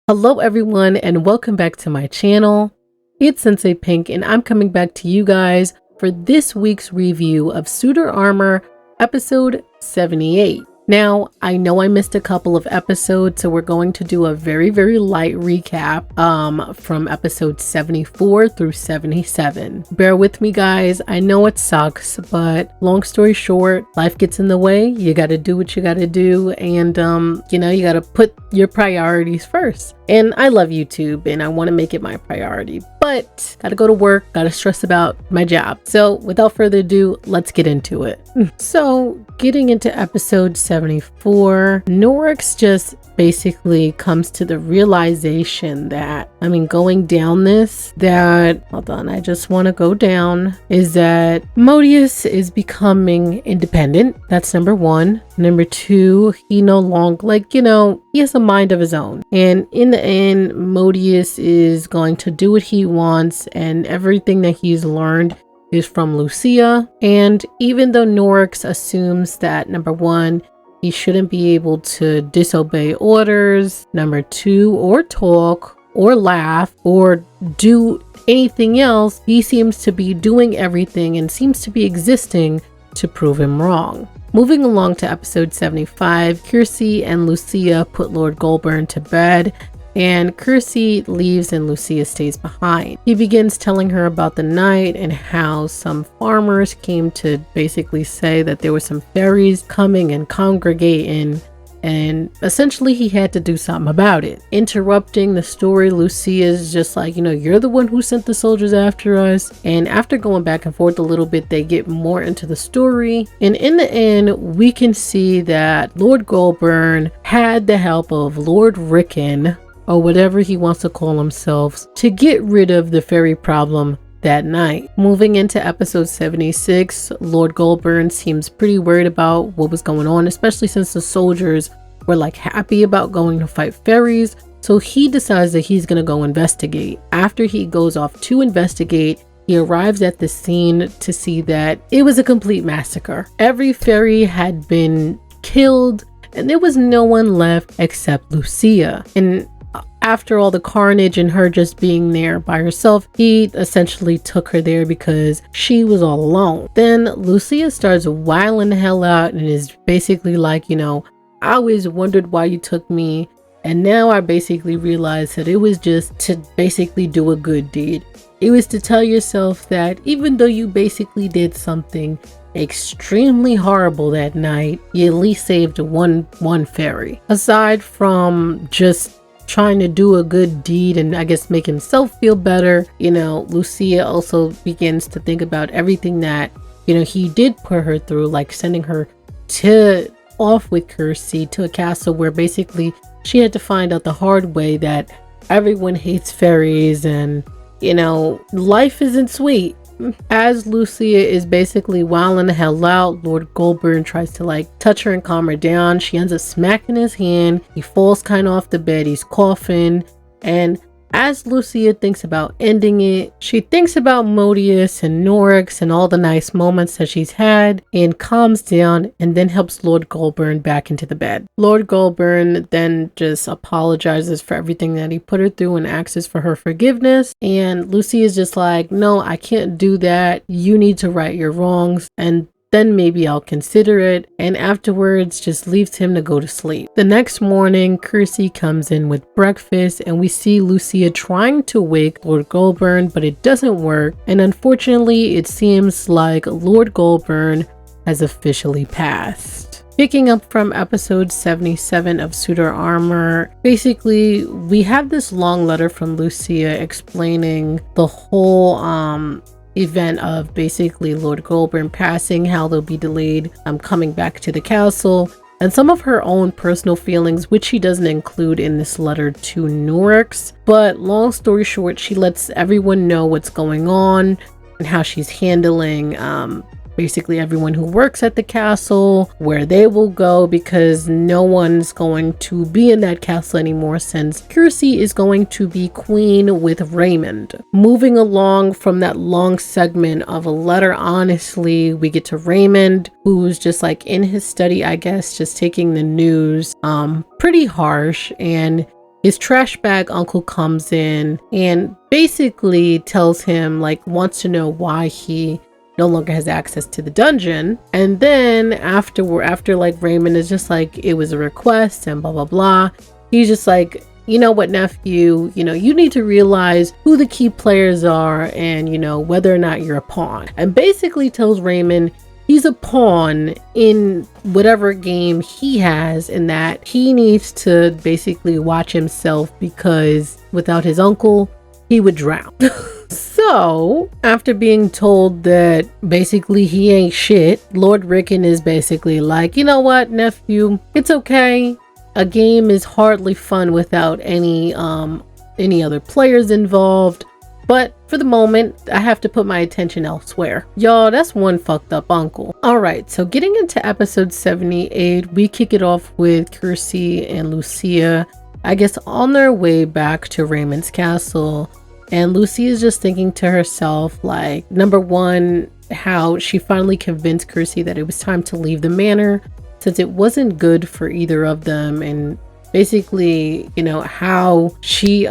Hello everyone and welcome back to my channel. It's Sensei Pink and I'm coming back to you guys for this week's review of Suitor Armor episode 78. Now, I know I missed a couple of episodes, so we're going to do a very light recap from episode 74 through 77. Bear with me guys, I know it sucks, but long story short, life gets in the way. You gotta do what you gotta do, and you gotta put your priorities first. And I love YouTube and I want to make it my priority, but gotta go to work, gotta stress about my job. So without further ado, let's get into it. So getting into episode 74, Norix just basically comes to the realization that, going down this, hold on, I just want to go down, is that Modius is becoming independent. That's number one. Number two, he no longer, he has a mind of his own. And in the end, Modius is going to do what he wants, and everything that he's learned is from Lucia. And even though Norix assumes that, number one, he shouldn't be able to disobey orders, number two, or talk, or laugh, or do anything else, he seems to be doing everything and seems to be existing to prove him wrong. Moving along to episode 75, Kiersey and Lucia put Lord Goldborne to bed, and Kiersey leaves and Lucia stays behind. He begins telling her about the night and how some farmers came to basically say that there were some fairies coming and congregating, and essentially he had to do something about it. Interrupting the story, Lucia is just like, you're the one who sent the soldiers after us. And after going back and forth a little bit, they get more into the story. And in the end, we can see that Lord Goldborne had the help of Lord Rickon, or whatever he wants to call himself, to get rid of the fairy problem that night. Moving into episode 76, Lord Goldborne seems pretty worried about what was going on, especially since the soldiers were happy about going to fight fairies. So he decides that he's gonna go investigate. After he goes off to investigate, he arrives at the scene to see that it was a complete massacre. Every fairy had been killed and there was no one left except Lucia. And after all the carnage and her just being there by herself, he essentially took her there because she was all alone. Then Lucia starts wilding the hell out and is basically like, I always wondered why you took me, and now I basically realized that it was just to basically do a good deed. It was to tell yourself that even though you basically did something extremely horrible that night, you at least saved one fairy. Aside from just trying to do a good deed and I guess make himself feel better, Lucia also begins to think about everything that, he did put her through, like sending her off with Kiersey to a castle where basically she had to find out the hard way that everyone hates fairies and, life isn't sweet. As Lucia is basically wilding the hell out, Lord Goldborne tries to touch her and calm her down. She ends up smacking his hand. He falls kind of off the bed. He's coughing. And as Lucia thinks about ending it, she thinks about Modius and Norix and all the nice moments that she's had, and calms down and then helps Lord Goldborne back into the bed. Lord Goldborne then just apologizes for everything that he put her through and asks for her forgiveness. And Lucia is just like, no, I can't do that. You need to right your wrongs, and then maybe I'll consider it, and afterwards just leaves him to go to sleep. The next morning, Kiersey comes in with breakfast and we see Lucia trying to wake Lord Goldborne, but it doesn't work, and unfortunately it seems like Lord Goldborne has officially passed. Picking up from episode 77 of Suitor Armor, basically we have this long letter from Lucia explaining the whole event of basically Lord Goldborne passing, how they'll be delayed coming back to the castle, and some of her own personal feelings, which she doesn't include in this letter to Norix. But long story short, she lets everyone know what's going on and how she's handling basically everyone who works at the castle, where they will go, because no one's going to be in that castle anymore since Kiersey is going to be queen with Reimund. Moving along from that long segment of a letter, honestly, we get to Reimund, who's just in his study, I guess, just taking the news pretty harsh, and his trash bag uncle comes in and basically tells him, like, wants to know why he no longer has access to the dungeon. And then after like Reimund is just like, it was a request and blah blah blah, he's just like, you know what, nephew, you know, you need to realize who the key players are and, you know, whether or not you're a pawn. And basically tells Reimund he's a pawn in whatever game he has, and that he needs to basically watch himself because without his uncle, he would drown. So, after being told that basically he ain't shit, Lord Rickon is basically like, you know what, nephew, it's okay. A game is hardly fun without any other players involved. But for the moment, I have to put my attention elsewhere. Y'all, that's one fucked up uncle. Alright, so getting into episode 78, we kick it off with Kirsty and Lucia, I guess on their way back to Reimund's castle. And Lucia is just thinking to herself, like, number one, how she finally convinced Kirsty that it was time to leave the manor, since it wasn't good for either of them, and basically, you know, how she's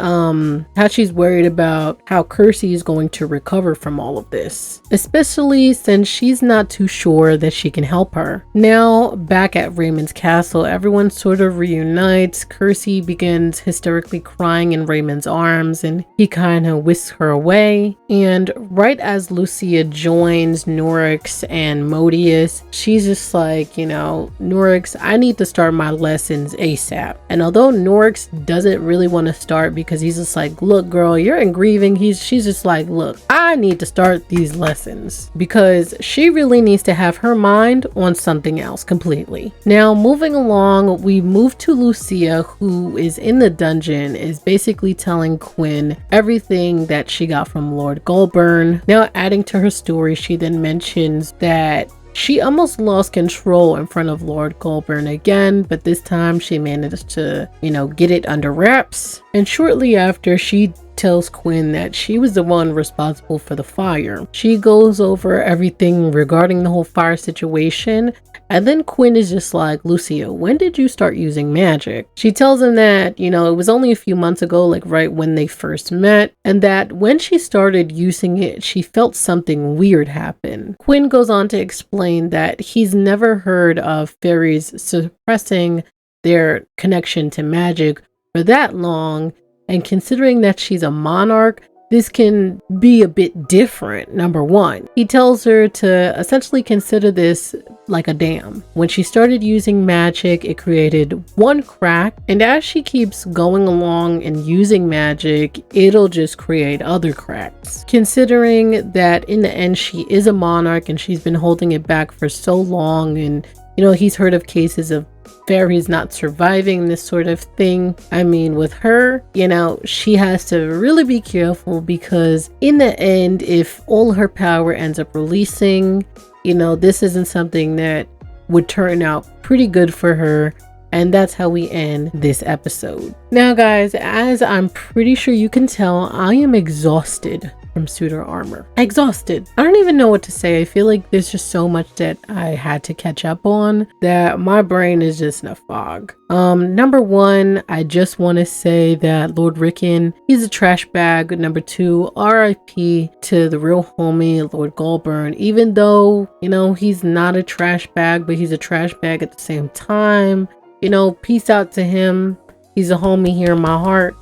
worried about how Kirsty is going to recover from all of this, especially since she's not too sure that she can help her. Now, back at Reimund's castle, everyone sort of reunites. Kirsty begins hysterically crying in Reimund's arms, and he kind of whisks her away. And right as Lucia joins Norix and Modius, she's just like, you know, Norix, I need to start my lessons ASAP. And although Norix doesn't really want to start because he's just like, look girl, you're in grieving, she's just like, look, I need to start these lessons, because she really needs to have her mind on something else completely. Now, moving along, we move to Lucia, who is in the dungeon, is basically telling Quinn everything that she got from Lord Goldborne. Now, adding to her story, she then mentions that she almost lost control in front of Lord Goldborne again, but this time she managed to, you know, get it under wraps. And shortly after, she tells Quinn that she was the one responsible for the fire. She goes over everything regarding the whole fire situation, and then Quinn is just like, Lucia, when did you start using magic? She tells him that, you know, it was only a few months ago, like right when they first met, and that when she started using it, she felt something weird happen. Quinn goes on to explain that he's never heard of fairies suppressing their connection to magic for that long, and considering that she's a monarch, this can be a bit different, number one. He tells her to essentially consider this like a dam. When she started using magic, it created one crack, and as she keeps going along and using magic, it'll just create other cracks. Considering that in the end, she is a monarch and she's been holding it back for so long, and, you know, he's heard of cases of fairies not surviving this sort of thing. I mean, with her, you know, she has to really be careful, because in the end, if all her power ends up releasing, you know, this isn't something that would turn out pretty good for her. And that's how we end this episode. Now guys, as I'm pretty sure you can tell, I am exhausted from Suitor Armor. Exhausted. I don't even know what to say. I feel like there's just so much that I had to catch up on that my brain is just in a fog. Number one, I just want to say that Lord Rickon, he's a trash bag. Number two, RIP to the real homie, Lord Goldborne. Even though, you know, he's not a trash bag, but he's a trash bag at the same time. You know, peace out to him. He's a homie here in my heart.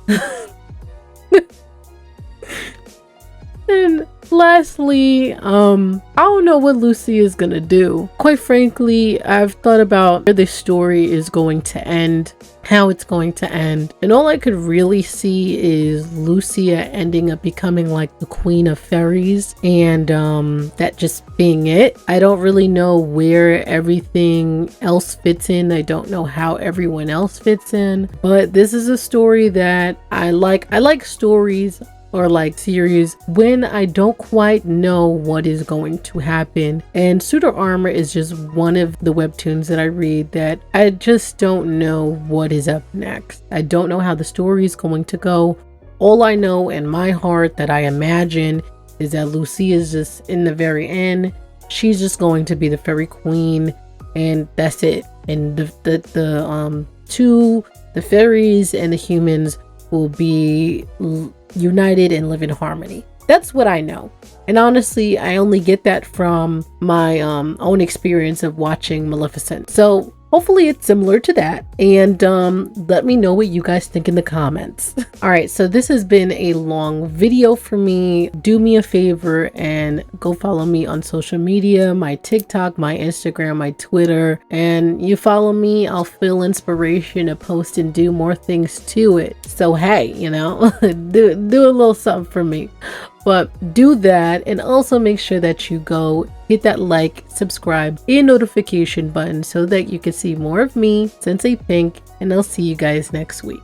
And lastly, I don't know what Lucia is gonna do. Quite frankly, I've thought about where this story is going to end, how it's going to end, and all I could really see is Lucia ending up becoming like the queen of fairies, and that just being it. I don't really know where everything else fits in. I don't know how everyone else fits in, but this is a story that I like. I like stories or like series when I don't quite know what is going to happen, and Suitor Armor is just one of the webtoons that I read that I just don't know what is up next. I don't know how the story is going to go. All I know in my heart that I imagine is that Lucia is just in the very end, she's just going to be the fairy queen, and that's it. And the two the fairies and the humans will be united and live in harmony. That's what I know. And honestly, I only get that from my own experience of watching Maleficent. So hopefully it's similar to that. And let me know what you guys think in the comments. All right, so this has been a long video for me. Do me a favor and go follow me on social media, my TikTok, my Instagram, my Twitter. And you follow me, I'll feel inspiration to post and do more things to it. So hey, you know, do a little something for me. But do that, and also make sure that you go hit that like, subscribe, and notification button so that you can see more of me, Sensei Pink, and I'll see you guys next week.